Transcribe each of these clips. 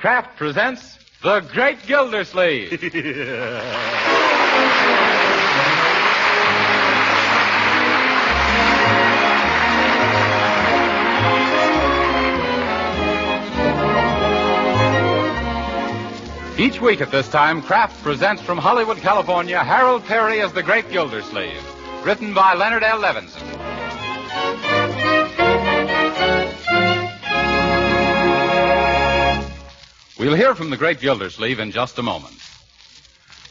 Kraft presents The Great Gildersleeve. Each week at this time, Kraft presents from Hollywood, California, Harold Peary as The Great Gildersleeve, written by Leonard L. Levinson. We'll hear from The Great Gildersleeve in just a moment.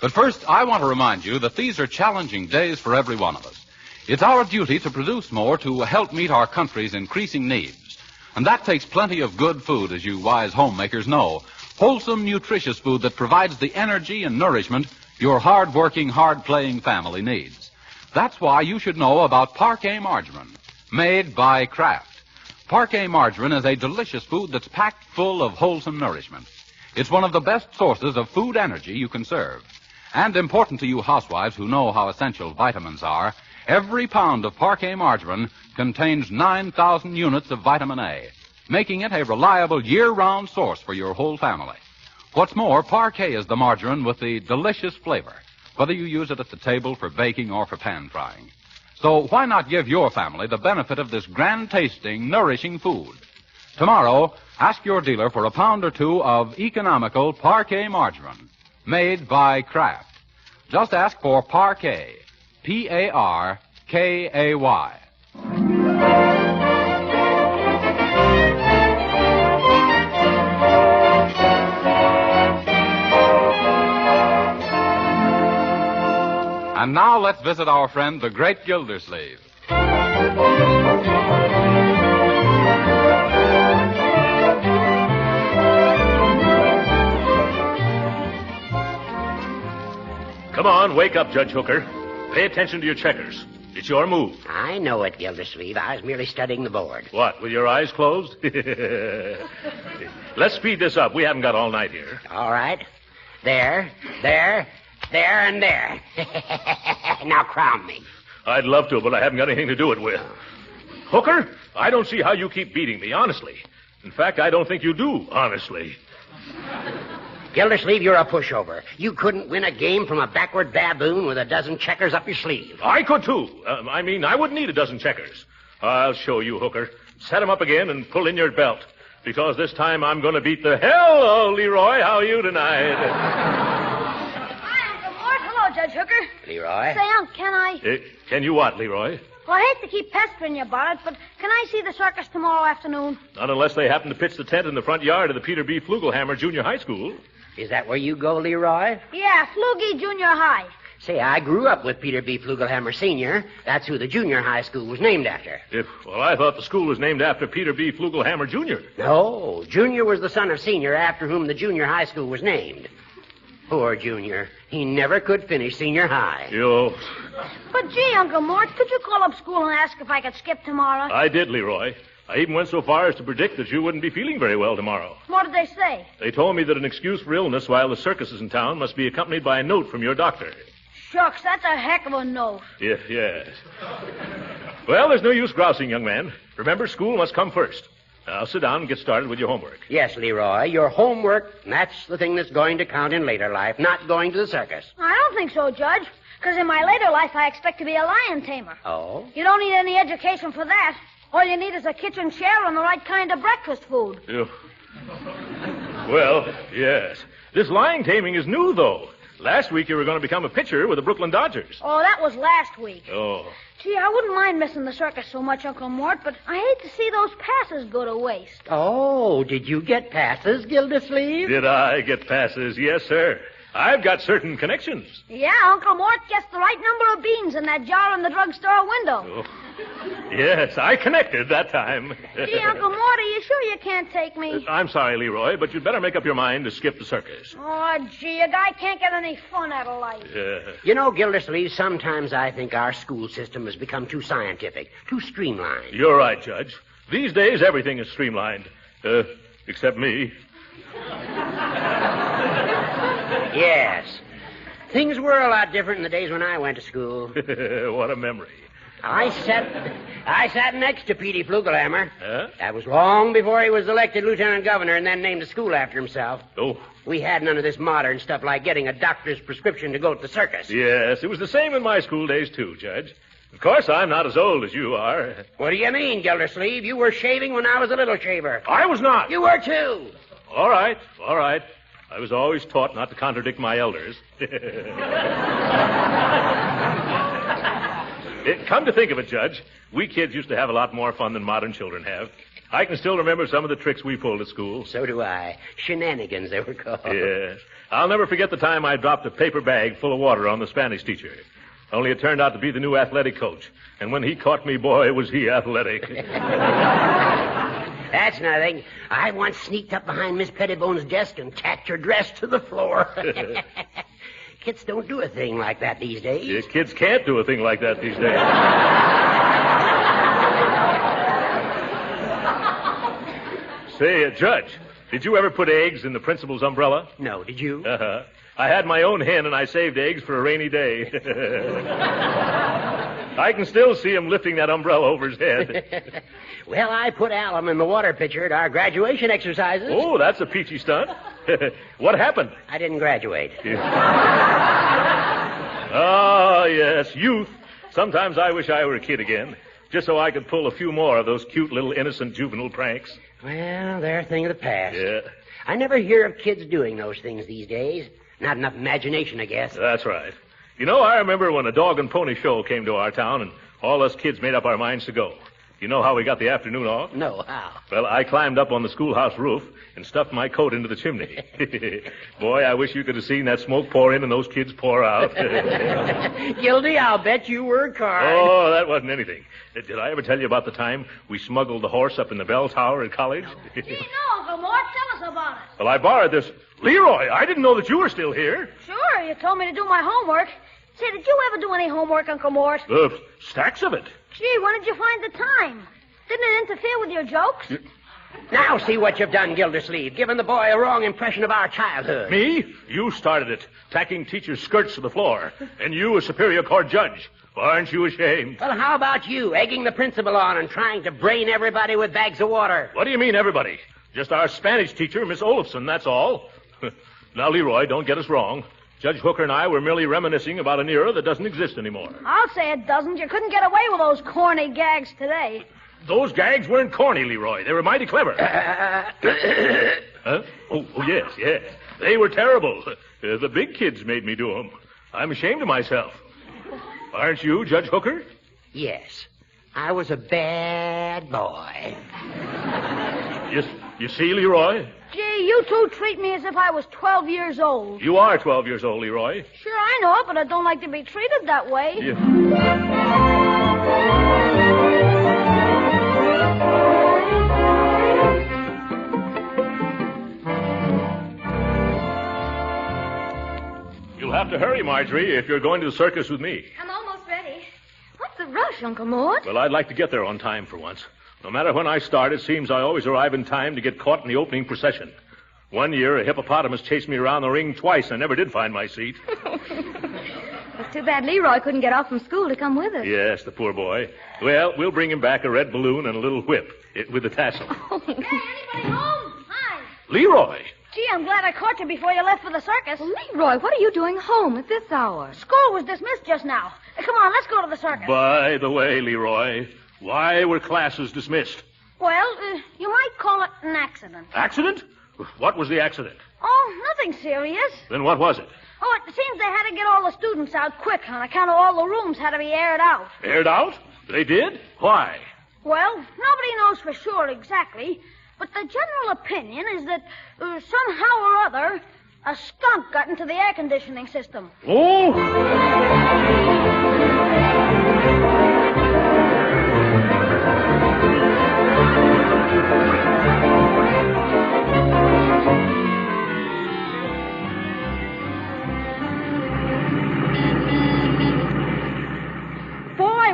But first, I want to remind you that these are challenging days for every one of us. It's our duty to produce more to help meet our country's increasing needs. And that takes plenty of good food, as you wise homemakers know. Wholesome, nutritious food that provides the energy and nourishment your hard-working, hard-playing family needs. That's why you should know about Parquet margarine, made by Kraft. Parquet margarine is a delicious food that's packed full of wholesome nourishment. It's one of the best sources of food energy you can serve. And important to you housewives who know how essential vitamins are, every pound of Parquet margarine contains 9,000 units of vitamin A, making it a reliable year-round source for your whole family. What's more, Parquet is the margarine with the delicious flavor, whether you use it at the table for baking or for pan frying. So why not give your family the benefit of this grand-tasting, nourishing food? Tomorrow, ask your dealer for a pound or two of economical Parquet margarine, made by Kraft. Just ask for Parquet, P-A-R-K-A-Y. And now let's visit our friend, the Great Gildersleeve. Come on, wake up, Judge Hooker. Pay attention to your checkers. It's your move. I know it, Gildersleeve. I was merely studying the board. What, with your eyes closed? Let's speed this up. We haven't got all night here. All right. There, and there. Now crown me. I'd love to, but I haven't got anything to do it with. Hooker, I don't see how you keep beating me, honestly. In fact, I don't think you do, honestly. Gildersleeve, you're a pushover. You couldn't win a game from a backward baboon with a dozen checkers up your sleeve. I could, too. I wouldn't need a dozen checkers. I'll show you, Hooker. Set 'em up again and pull in your belt. Because this time I'm going to beat the hell out of Leroy. How are you tonight? Hi, Uncle Mort. Hello, Judge Hooker. Leroy? Say, Unc, can I... Can you what, Leroy? Well, I hate to keep pestering you about it, but can I see the circus tomorrow afternoon? Not unless they happen to pitch the tent in the front yard of the Peter B. Flugelhammer Junior High School. Is that where you go, Leroy? Yeah, Flugie Junior High. Say, I grew up with Peter B. Flugelhammer Sr. That's who the junior high school was named after. Well, I thought the school was named after Peter B. Flugelhammer Jr. No, Junior was the son of Senior, after whom the junior high school was named. Poor Junior. He never could finish senior high. But gee, Uncle Mort, could you call up school and ask if I could skip tomorrow? I did, Leroy. I even went so far as to predict that you wouldn't be feeling very well tomorrow. What did they say? They told me that an excuse for illness while the circus is in town must be accompanied by a note from your doctor. Shucks, that's a heck of a note. Yes. Well, there's no use grousing, young man. Remember, school must come first. Now, sit down and get started with your homework. Yes, Leroy, your homework, that's the thing that's going to count in later life, not going to the circus. I don't think so, Judge. Because in my later life, I expect to be a lion tamer. Oh? You don't need any education for that. All you need is a kitchen chair and the right kind of breakfast food. Well, yes. This lion taming is new, though. Last week you were going to become a pitcher with the Brooklyn Dodgers. Oh, that was last week. Oh. Gee, I wouldn't mind missing the circus so much, Uncle Mort, but I hate to see those passes go to waste. Oh, did you get passes, Gildersleeve? Did I get passes? Yes, sir. I've got certain connections. Yeah, Uncle Mort gets the right number of beans in that jar in the drugstore window. Oh. Yes, I connected that time. Gee, Uncle Mort, are you sure you can't take me? I'm sorry, Leroy, but you'd better make up your mind to skip the circus. Oh, gee, a guy can't get any fun out of life. You know, Gildersleeve, sometimes I think our school system has become too scientific, too streamlined. You're right, Judge. These days, everything is streamlined. Except me. Yes. Things were a lot different in the days when I went to school. What a memory. I sat next to Petey Flugelhammer. Huh? That was long before he was elected lieutenant governor and then named a school after himself. Oh. We had none of this modern stuff like getting a doctor's prescription to go to the circus. Yes, it was the same in my school days, too, Judge. Of course, I'm not as old as you are. What do you mean, Gildersleeve? You were shaving when I was a little shaver. I was not. You were, too. All right. I was always taught not to contradict my elders. Come to think of it, Judge, we kids used to have a lot more fun than modern children have. I can still remember some of the tricks we pulled at school. So do I. Shenanigans, they were called. Yes. I'll never forget the time I dropped a paper bag full of water on the Spanish teacher. Only it turned out to be the new athletic coach. And when he caught me, boy, was he athletic. That's nothing. I once sneaked up behind Miss Pettibone's desk and tacked her dress to the floor. Kids don't do a thing like that these days. Yeah, kids can't do a thing like that these days. Say, Judge, did you ever put eggs in the principal's umbrella? No, did you? Uh-huh. I had my own hen, and I saved eggs for a rainy day. I can still see him lifting that umbrella over his head. Well, I put alum in the water pitcher at our graduation exercises. Oh, that's a peachy stunt. What happened? I didn't graduate. Ah, yes, youth. Sometimes I wish I were a kid again, just so I could pull a few more of those cute little innocent juvenile pranks. Well, they're a thing of the past. Yeah. I never hear of kids doing those things these days. Not enough imagination, I guess. That's right. You know, I remember when a dog and pony show came to our town, and all us kids made up our minds to go. You know how we got the afternoon off? No, how? Well, I climbed up on the schoolhouse roof and stuffed my coat into the chimney. Boy, I wish you could have seen that smoke pour in and those kids pour out. Gildy, I'll bet you worked hard. Oh, that wasn't anything. Did I ever tell you about the time we smuggled the horse up in the bell tower at college? Gee, no, Uncle Mort. Tell us about it. Well, I borrowed this. Leroy, I didn't know that you were still here. Sure, you told me to do my homework. Say, did you ever do any homework, Uncle Mort? Stacks of it. Gee, when did you find the time? Didn't it interfere with your jokes? Now see what you've done, Gildersleeve, giving the boy a wrong impression of our childhood. Me? You started it, tacking teachers' skirts to the floor. And you, a Superior Court judge. Aren't you ashamed? Well, how about you, egging the principal on and trying to brain everybody with bags of water? What do you mean, everybody? Just our Spanish teacher, Miss Olafson, that's all. Now, Leroy, don't get us wrong. Judge Hooker and I were merely reminiscing about an era that doesn't exist anymore. I'll say it doesn't. You couldn't get away with those corny gags today. Those gags weren't corny, Leroy. They were mighty clever. Huh? Oh, yes. They were terrible. The big kids made me do them. I'm ashamed of myself. Aren't you, Judge Hooker? Yes. I was a bad boy. You see, Leroy? Gee, you two treat me as if I was 12 years old. You are 12 years old, Leroy. Sure, I know it, but I don't like to be treated that way. You'll have to hurry, Marjorie, if you're going to the circus with me. I'm almost ready. What's the rush, Uncle Mort? Well, I'd like to get there on time for once. No matter when I start, it seems I always arrive in time to get caught in the opening procession. One year, a hippopotamus chased me around the ring twice. I never did find my seat. It's too bad Leroy couldn't get off from school to come with us. Yes, the poor boy. Well, we'll bring him back a red balloon and a little whip with the tassel. Hey, anybody home? Hi. Leroy! Gee, I'm glad I caught you before you left for the circus. Well, Leroy, what are you doing home at this hour? School was dismissed just now. Come on, let's go to the circus. By the way, Leroy, why were classes dismissed? Well, you might call it an accident. Accident? What was the accident? Oh, nothing serious. Then what was it? Oh, it seems they had to get all the students out quick on account of all the rooms had to be aired out. Aired out? They did? Why? Well, nobody knows for sure exactly, but the general opinion is that somehow or other, a skunk got into the air conditioning system. Oh!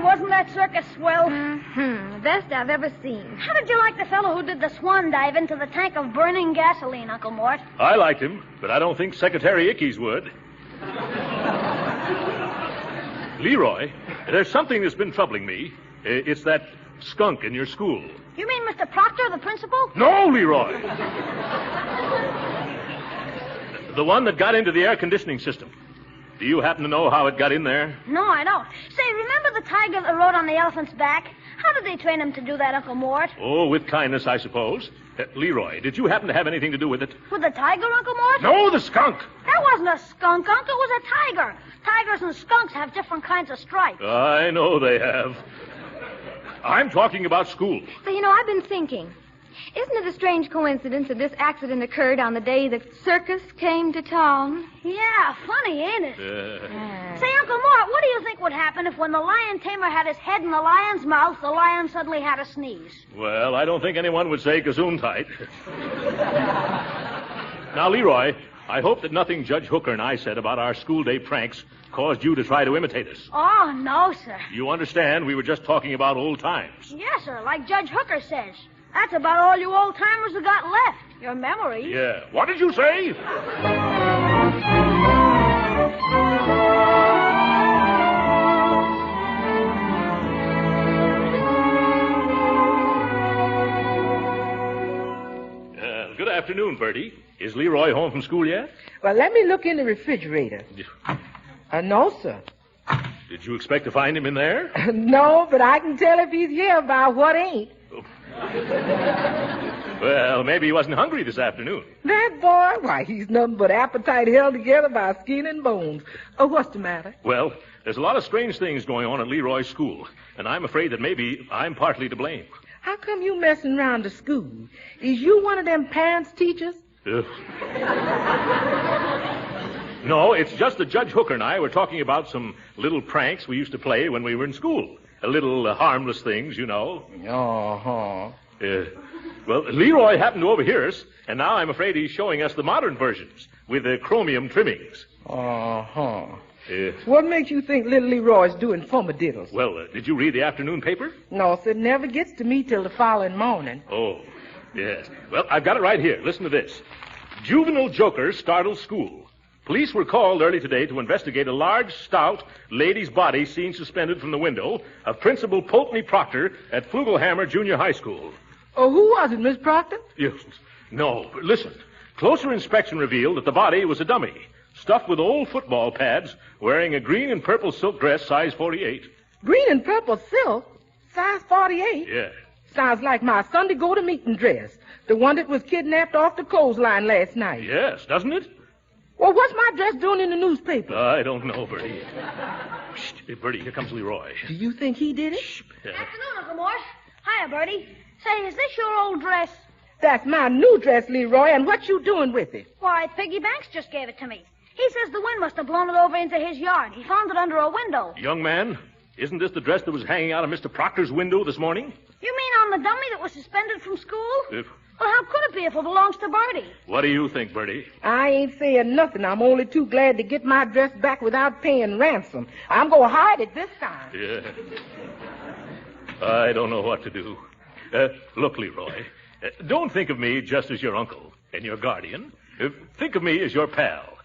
Wasn't that circus swell? The best I've ever seen. How did you like the fellow who did the swan dive into the tank of burning gasoline, Uncle Mort? I liked him, but I don't think Secretary Ickes would. Leroy, There's something that's been troubling me. It's that skunk in your school. You mean Mr. Proctor, the principal? No, Leroy. The one that got into the air conditioning system. Do you happen to know how it got in there? No, I don't. Say, remember the tiger that rode on the elephant's back? How did they train him to do that, Uncle Mort? Oh, with kindness, I suppose. Leroy, did you happen to have anything to do with it? With the tiger, Uncle Mort? No, the skunk. That wasn't a skunk, Uncle. It was a tiger. Tigers and skunks have different kinds of stripes. I know they have. I'm talking about school. So, I've been thinking. Isn't it a strange coincidence that this accident occurred on the day the circus came to town? Yeah, funny, ain't it? Say, Uncle Mort, what do you think would happen if when the lion tamer had his head in the lion's mouth, the lion suddenly had a sneeze? Well, I don't think anyone would say gesundheit. Now, Leroy, I hope that nothing Judge Hooker and I said about our school day pranks caused you to try to imitate us. Oh, no, sir. You understand we were just talking about old times. Yes, sir, like Judge Hooker says. That's about all you old-timers have got left. Your memories. Yeah. What did you say? Good afternoon, Bertie. Is Leroy home from school yet? Well, let me look in the refrigerator. No, sir. Did you expect to find him in there? No, but I can tell if he's here by what ain't. Well, maybe he wasn't hungry this afternoon. That boy, why, he's nothing but appetite held together by skin and bones. Oh, what's the matter? Well, there's a lot of strange things going on at Leroy's school, and I'm afraid that maybe I'm partly to blame. How come you messing around the school? Is you one of them parents teachers? No, it's just that Judge Hooker and I were talking about some little pranks we used to play when we were in school. Little harmless things, you know. Uh-huh. Well, Leroy happened to overhear us, and now I'm afraid he's showing us the modern versions with the chromium trimmings. Uh-huh. What makes you think little Leroy's doing fumadiddles? Well, did you read the afternoon paper? No, sir, it never gets to me till the following morning. Oh, yes. Well, I've got it right here. Listen to this. Juvenile joker startles school. Police were called early today to investigate a large, stout lady's body seen suspended from the window of Principal Pulteney Proctor at Flugelhammer Junior High School. Oh, who was it, Miss Proctor? Yes. No, but listen. Closer inspection revealed that the body was a dummy, stuffed with old football pads, wearing a green and purple silk dress, size 48. Green and purple silk? Size 48? Yeah. Sounds like my Sunday go-to-meeting dress. The one that was kidnapped off the clothesline last night. Yes, doesn't it? Well, what's my dress doing in the newspaper? I don't know, Bertie. Shh, Bertie, here comes Leroy. Do you think he did it? Shh. Afternoon, Uncle Mort. Hiya, Bertie. Say, is this your old dress? That's my new dress, Leroy, and what you doing with it? Why, Piggy Banks just gave it to me. He says the wind must have blown it over into his yard. He found it under a window. Young man, isn't this the dress that was hanging out of Mr. Proctor's window this morning? You mean on the dummy that was suspended from school? Well, how could it be if it belongs to Bertie? What do you think, Bertie? I ain't saying nothing. I'm only too glad to get my dress back without paying ransom. I'm going to hide it this time. Yeah. I don't know what to do. Look, Leroy, don't think of me just as your uncle and your guardian. Think of me as your pal,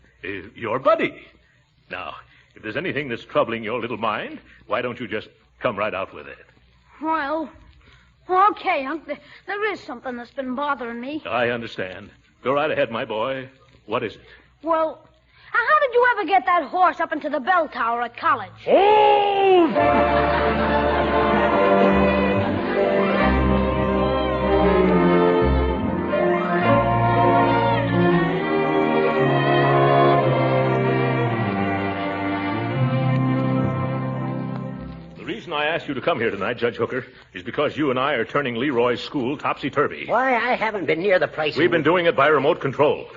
your buddy. Now, if there's anything that's troubling your little mind, why don't you just come right out with it? Well, okay, Unc. There is something that's been bothering me. I understand. Go right ahead, my boy. What is it? Well, how did you ever get that horse up into the bell tower at college? Oh! I asked you to come here tonight, Judge Hooker, is because you and I are turning Leroy's school topsy-turvy. Why, I haven't been near the place. We've been doing it by remote control.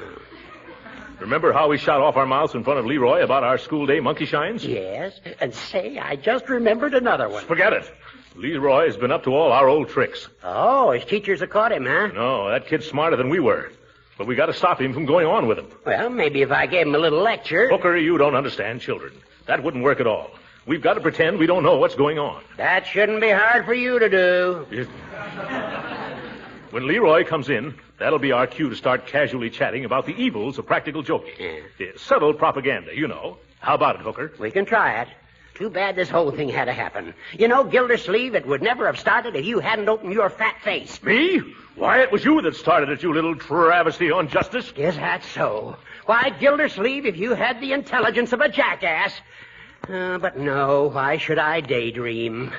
Remember how we shot off our mouths in front of Leroy about our school day monkey shines? Yes, and say, I just remembered another one. Forget it. Leroy has been up to all our old tricks. Oh, his teachers have caught him, huh? No, that kid's smarter than we were. But we got to stop him from going on with him. Well, maybe if I gave him a little lecture. Hooker, you don't understand children. That wouldn't work at all. We've got to pretend we don't know what's going on. That shouldn't be hard for you to do. When Leroy comes in, that'll be our cue to start casually chatting about the evils of practical joking. Yeah. Subtle propaganda, you know. How about it, Hooker? We can try it. Too bad this whole thing had to happen. You know, Gildersleeve, it would never have started if you hadn't opened your fat face. Me? Why, it was you that started it, you little travesty on justice. Is that so? Why, Gildersleeve, if you had the intelligence of a jackass. But no, why should I daydream?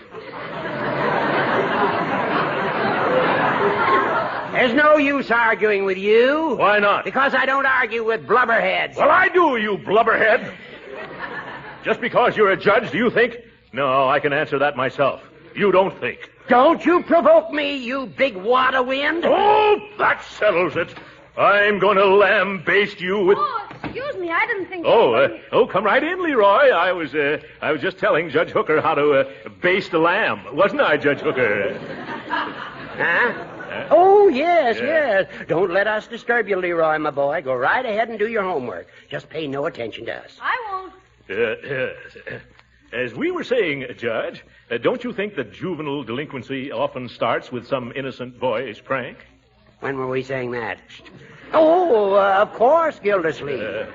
There's no use arguing with you. Why not? Because I don't argue with blubberheads. Well, I do, you blubberhead. Just because you're a judge, do you think? No, I can answer that myself. You don't think. Don't you provoke me, you big wad of wind. Oh, that settles it. I'm going to lambaste you with... Oh, excuse me, I didn't think... Come right in, Leroy. I was just telling Judge Hooker how to baste a lamb. Wasn't I, Judge Hooker? Huh? Oh, yes. Don't let us disturb you, Leroy, my boy. Go right ahead and do your homework. Just pay no attention to us. I won't. As we were saying, Judge, don't you think that juvenile delinquency often starts with some innocent boyish prank? When were we saying that? Oh, of course, Gildersleeve.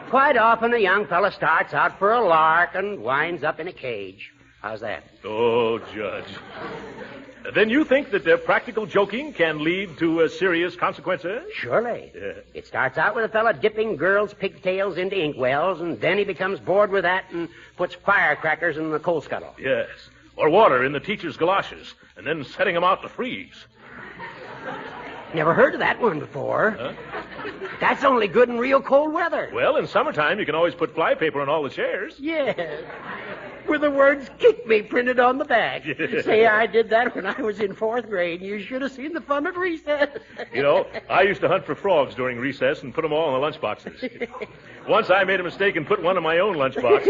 Quite often a young fella starts out for a lark and winds up in a cage. How's that? Oh, Judge. Then you think that practical joking can lead to serious consequences? Surely. It starts out with a fella dipping girls' pigtails into inkwells, and then he becomes bored with that and puts firecrackers in the coal scuttle. Yes. Or water in the teacher's galoshes, and then setting them out to freeze. Never heard of that one before. Huh? That's only good in real cold weather. Well, in summertime, you can always put flypaper on all the chairs. Yes. With the words "kick me" printed on the back. Say, I did that when I was in 4th grade. You should have seen the fun at recess. You know, I used to hunt for frogs during recess and put them all in the lunchboxes. Once I made a mistake and put one in my own lunchbox.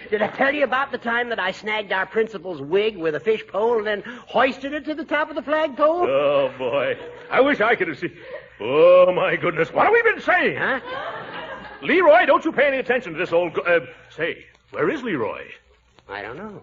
Did I tell you about the time that I snagged our principal's wig with a fish pole and then hoisted it to the top of the flagpole? Oh, boy. I wish I could have seen... Oh, my goodness. What have we been saying? Huh? Leroy, don't you pay any attention to this old... Say, where is Leroy? I don't know.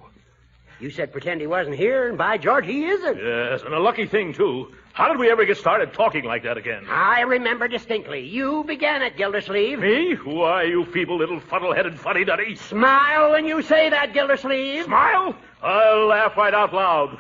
You said pretend he wasn't here, and by George, he isn't. Yes, and a lucky thing, too. How did we ever get started talking like that again? I remember distinctly. You began it, Gildersleeve. Me? Why, you feeble little fuddle-headed fuddy-duddy. Smile when you say that, Gildersleeve. Smile? I'll laugh right out loud.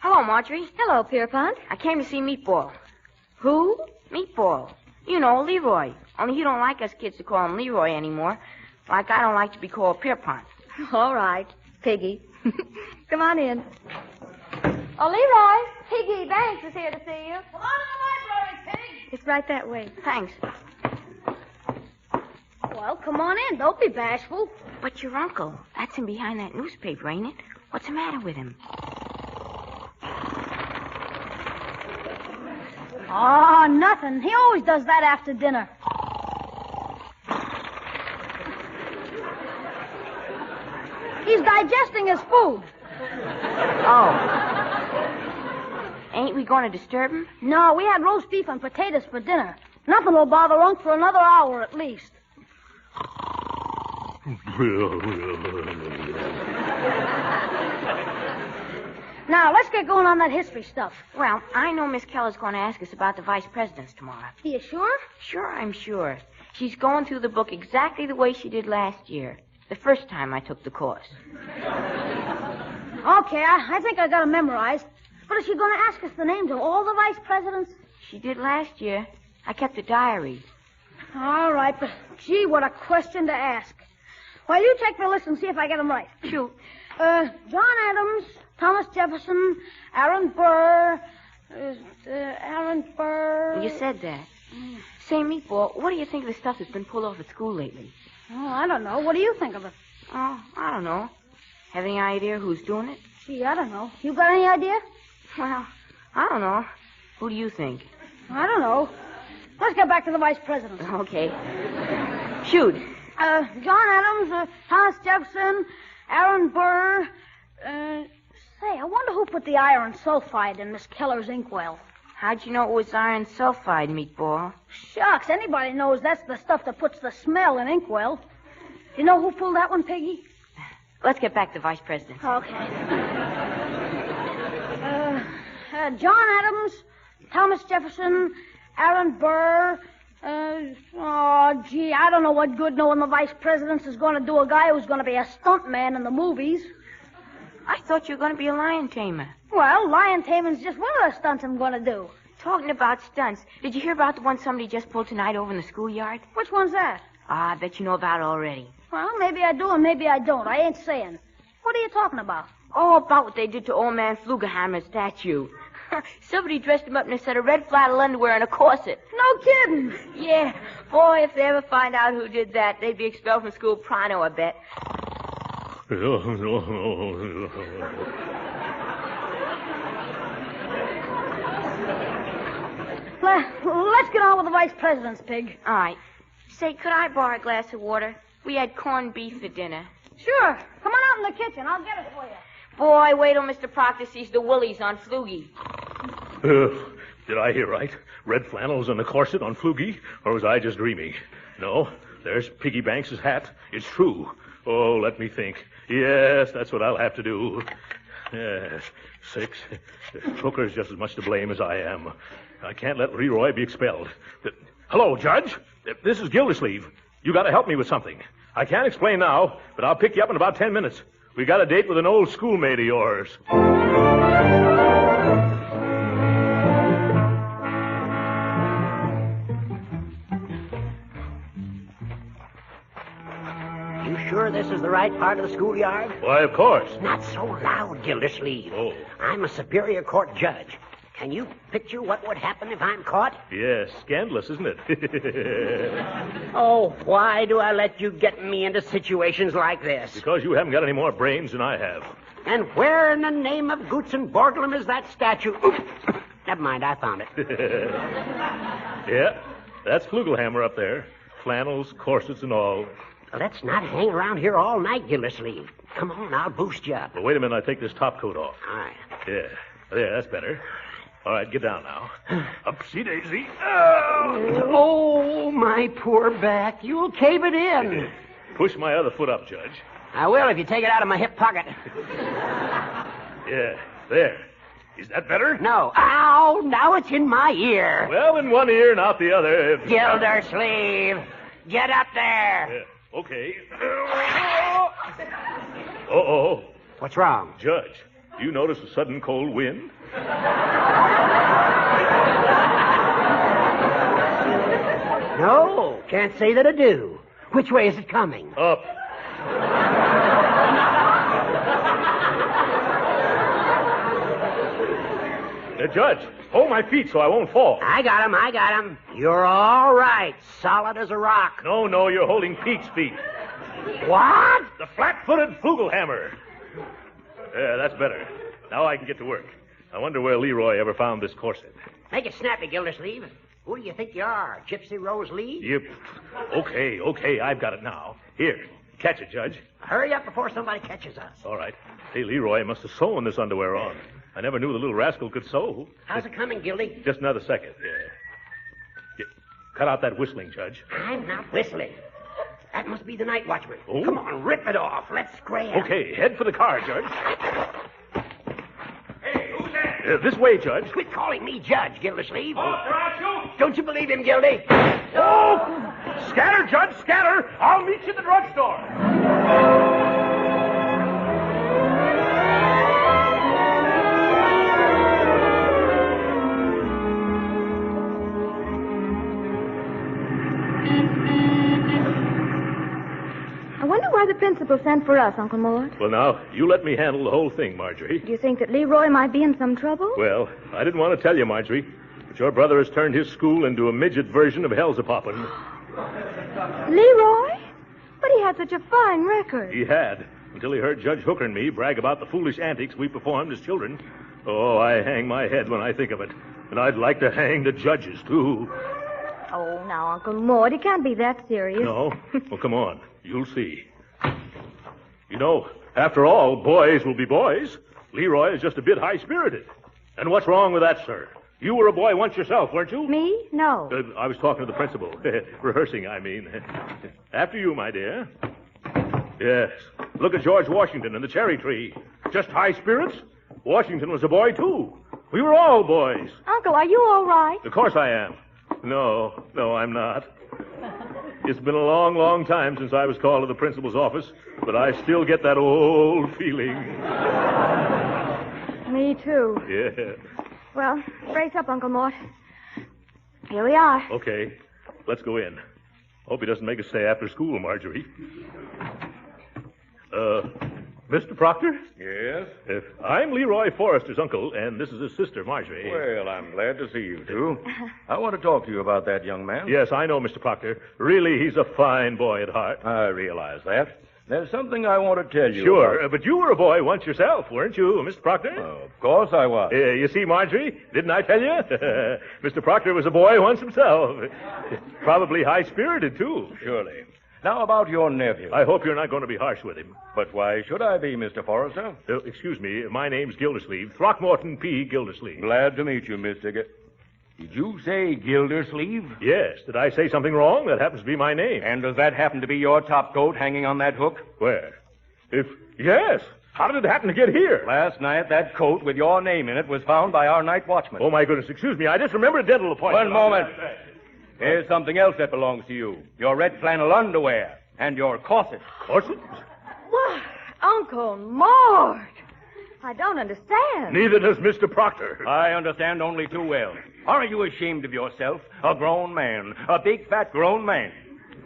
Hello, Marjorie. Hello, Pierpont. I came to see Meatball. Who? Meatball. You know, Leroy. Only you don't like us kids to call him Leroy anymore. Like I don't like to be called Pierpont. All right, Piggy. Come on in. Oh, Leroy, Piggy Banks is here to see you. Come on in the library, Pig. It's right that way. Thanks. Well, come on in. Don't be bashful. But your uncle, that's him behind that newspaper, ain't it? What's the matter with him? Oh, nothing. He always does that after dinner. He's digesting his food. Oh. Ain't we going to disturb him? No, we had roast beef and potatoes for dinner. Nothing will bother Unc for another hour at least. Now, let's get going on that history stuff. Well, I know Miss Keller's going to ask us about the vice presidents tomorrow. Are you sure? Sure, I'm sure. She's going through the book exactly the way she did last year, the first time I took the course. Okay, I think I got it memorized. But is she going to ask us the names of all the vice presidents? She did last year. I kept a diary. All right, but gee, what a question to ask. Well, you check the list and see if I get them right. Shoot. John Adams, Thomas Jefferson, Aaron Burr, Aaron Burr... You said that. Say, Meatball, what do you think of the stuff that's been pulled off at school lately? Oh, I don't know. What do you think of it? Oh, I don't know. Have any idea who's doing it? Gee, I don't know. You got any idea? Well, I don't know. Who do you think? I don't know. Let's get back to the vice president. Okay. Shoot. John Adams, Thomas Jefferson, Aaron Burr. Say, I wonder who put the iron sulfide in Miss Keller's inkwell. How'd you know it was iron sulfide, meatball? Shucks, anybody knows that's the stuff that puts the smell in inkwell. You know who pulled that one, Piggy? Let's get back to Vice President. Okay. John Adams, Thomas Jefferson, Aaron Burr. I don't know what good knowing the vice president is going to do a guy who's going to be a stuntman in the movies. I thought you were going to be a lion tamer. Well, lion taming's just one of the stunts I'm going to do. Talking about stunts, did you hear about the one somebody just pulled tonight over in the schoolyard? Which one's that? I bet you know about it already. Well, maybe I do and maybe I don't. I ain't saying. What are you talking about? Oh, about what they did to old man Flugelhammer's statue. Somebody dressed him up in a set of red flannel underwear and a corset. No kidding. Yeah. Boy, if they ever find out who did that, they'd be expelled from school pronto, I bet. Let's get on with the vice president's Pig. All right. Say, could I borrow a glass of water? We had corned beef for dinner. Sure. Come on out in the kitchen. I'll get it for you. Boy, wait till Mr. Proctor sees the willies on Flugie. Did I hear right? Red flannels and a corset on Flugie? Or was I just dreaming? No, there's Piggy Banks' hat. It's true. Oh, let me think. Yes, that's what I'll have to do. Yes, 6. Crooker's just as much to blame as I am. I can't let Leroy be expelled. Hello, Judge. This is Gildersleeve. You got to help me with something. I can't explain now, but I'll pick you up in about 10 minutes. We got a date with an old schoolmate of yours. You sure this is the right part of the schoolyard? Why, of course. Not so loud, Gildersleeve. Oh. I'm a Superior Court judge. Can you picture what would happen if I'm caught? Yes, scandalous, isn't it? Oh, why do I let you get me into situations like this? Because you haven't got any more brains than I have. And where in the name of Goots and Borglum is that statue? Oops. Never mind, I found it. Yeah, that's Flugelhammer up there. Flannels, corsets, and all. Let's not hang around here all night, Gildersleeve. Come on, I'll boost you up. Well, wait a minute, I take this top coat off. All right. Yeah, there, that's better. All right, get down now. Upsy-daisy. Oh, my poor back. You'll cave it in. Push my other foot up, Judge. I will if you take it out of my hip pocket. Yeah, there. Is that better? No. Ow, now it's in my ear. Well, in one ear and out the other. Gildersleeve, get up there. Yeah, okay. Uh-oh. What's wrong? Judge, do you notice a sudden cold wind? No, can't say that I do. Which way is it coming? Up. Judge, hold my feet so I won't fall. I got him. You're all right. Solid as a rock. No, you're holding Pete's feet. What? The flat-footed Flugelhammer. Yeah, that's better. Now I can get to work. I wonder where Leroy ever found this corset. Make it snappy, Gildersleeve. Who do you think you are, Gypsy Rose Lee? Yep. Okay, I've got it now. Here, catch it, Judge. Hurry up before somebody catches us. All right. Hey, Leroy must have sewn this underwear on. I never knew the little rascal could sew. How's it coming, Gildy? Just another second. Yeah. Cut out that whistling, Judge. I'm not whistling. That must be the night watchman. Oh? Come on, rip it off. Let's scram. Okay, head for the car, Judge. Hey, who's that? This way, Judge. Quit calling me Judge, Gildersleeve. Oh, Don't you believe him, Gildy? Oh! Scatter, Judge, scatter! I'll meet you at the drugstore. I wonder why the principal sent for us, Uncle Mort. Well, now, you let me handle the whole thing, Marjorie. Do you think that Leroy might be in some trouble? Well, I didn't want to tell you, Marjorie, but your brother has turned his school into a midget version of Hellzapoppin'. Leroy? But he had such a fine record. He had, until he heard Judge Hooker and me brag about the foolish antics we performed as children. Oh, I hang my head when I think of it. And I'd like to hang the judges, too. Oh, now, Uncle Mort, it can't be that serious. No? Well, come on. You'll see. You know, after all, boys will be boys. Leroy is just a bit high-spirited. And what's wrong with that, sir? You were a boy once yourself, weren't you? Me? No. I was talking to the principal. Rehearsing, I mean. After you, my dear. Yes. Look at George Washington and the cherry tree. Just high spirits? Washington was a boy, too. We were all boys. Uncle, are you all right? Of course I am. No, I'm not. It's been a long, long time since I was called to the principal's office, but I still get that old feeling. Me too. Yeah. Well, brace up, Uncle Mort. Here we are. Okay. Let's go in. Hope he doesn't make us stay after school, Marjorie. Mr. Proctor? Yes? I'm Leroy Forrester's uncle, and this is his sister, Marjorie. Well, I'm glad to see you two. I want to talk to you about that young man. Yes, I know, Mr. Proctor. Really, he's a fine boy at heart. I realize that. There's something I want to tell you. Sure, about. But you were a boy once yourself, weren't you, Mr. Proctor? Of course I was. You see, Marjorie, didn't I tell you? Mr. Proctor was a boy once himself. Probably high-spirited, too. Surely. Now about your nephew. I hope you're not going to be harsh with him. But why should I be, Mr. Forrester? Excuse me, my name's Gildersleeve, Throckmorton P. Gildersleeve. Glad to meet you, Mr. Did you say Gildersleeve? Yes. Did I say something wrong? That happens to be my name. And does that happen to be your top coat hanging on that hook? Where? Yes. How did it happen to get here? Last night, that coat with your name in it was found by our night watchman. Oh, my goodness. Excuse me. I just remembered a dental appointment. One moment. Here's something else that belongs to you. Your red flannel underwear and your corset. Corset? What? Uncle Mort! I don't understand. Neither does Mr. Proctor. I understand only too well. Aren't you ashamed of yourself? A grown man. A big, fat, grown man.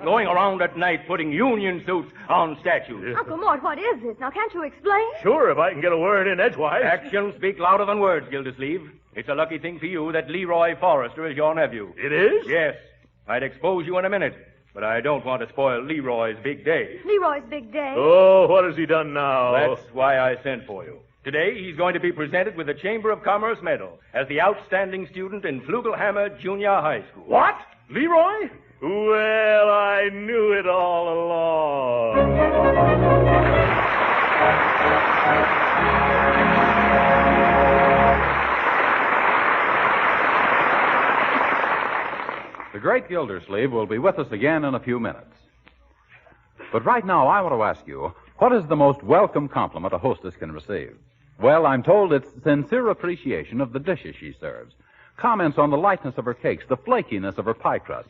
Going around at night putting union suits on statues. Uncle Mort, what is this? Now, can't you explain? Sure, if I can get a word in edgewise. Actions speak louder than words, Gildersleeve. It's a lucky thing for you that Leroy Forrester is your nephew. It is? Yes. I'd expose you in a minute, but I don't want to spoil Leroy's big day. Leroy's big day? Oh, what has he done now? That's why I sent for you. Today, he's going to be presented with the Chamber of Commerce Medal as the outstanding student in Flugelhammer Junior High School. What? Leroy? Well, I knew it all along. The Great Gildersleeve will be with us again in a few minutes. But right now, I want to ask you, what is the most welcome compliment a hostess can receive? Well, I'm told it's sincere appreciation of the dishes she serves. Comments on the lightness of her cakes, the flakiness of her pie crust.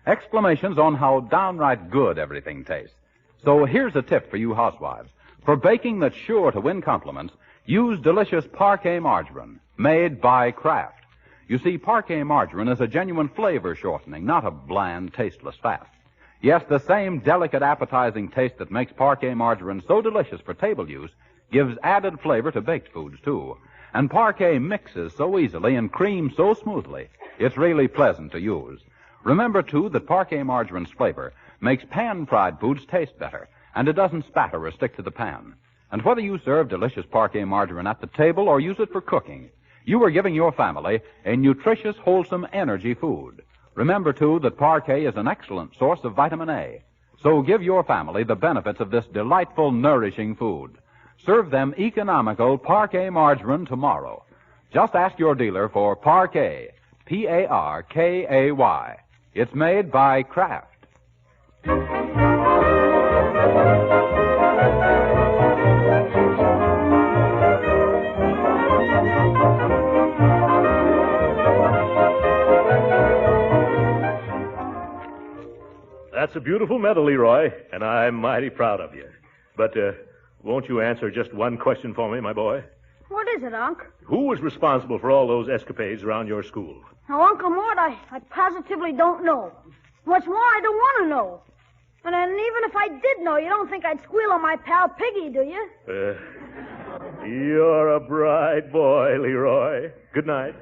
Exclamations on how downright good everything tastes. So here's a tip for you housewives. For baking that's sure to win compliments, use delicious Parquet margarine, made by Kraft. You see, Parquet margarine is a genuine flavor shortening, not a bland, tasteless fat. Yes, the same delicate, appetizing taste that makes Parquet margarine so delicious for table use gives added flavor to baked foods, too. And Parquet mixes so easily and creams so smoothly, it's really pleasant to use. Remember, too, that Parquet margarine's flavor makes pan-fried foods taste better, and it doesn't spatter or stick to the pan. And whether you serve delicious Parquet margarine at the table or use it for cooking, you are giving your family a nutritious, wholesome energy food. Remember, too, that Parquet is an excellent source of vitamin A. So give your family the benefits of this delightful, nourishing food. Serve them economical Parquet margarine tomorrow. Just ask your dealer for Parquet, Parkay. It's made by Kraft. That's a beautiful medal, Leroy, and I'm mighty proud of you. But, won't you answer just one question for me, my boy? What is it, Unc? Who was responsible for all those escapades around your school? Now, Uncle Mort, I positively don't know. What's more, I don't want to know. And then even if I did know, you don't think I'd squeal on my pal Piggy, do you? You're a bright boy, Leroy. Good night.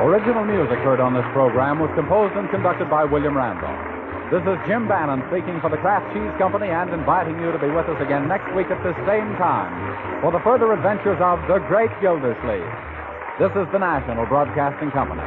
Original music heard on this program was composed and conducted by William Randolph. This is Jim Bannon speaking for the Kraft Cheese Company and inviting you to be with us again next week at this same time for the further adventures of the Great Gildersleeve. This is the National Broadcasting Company.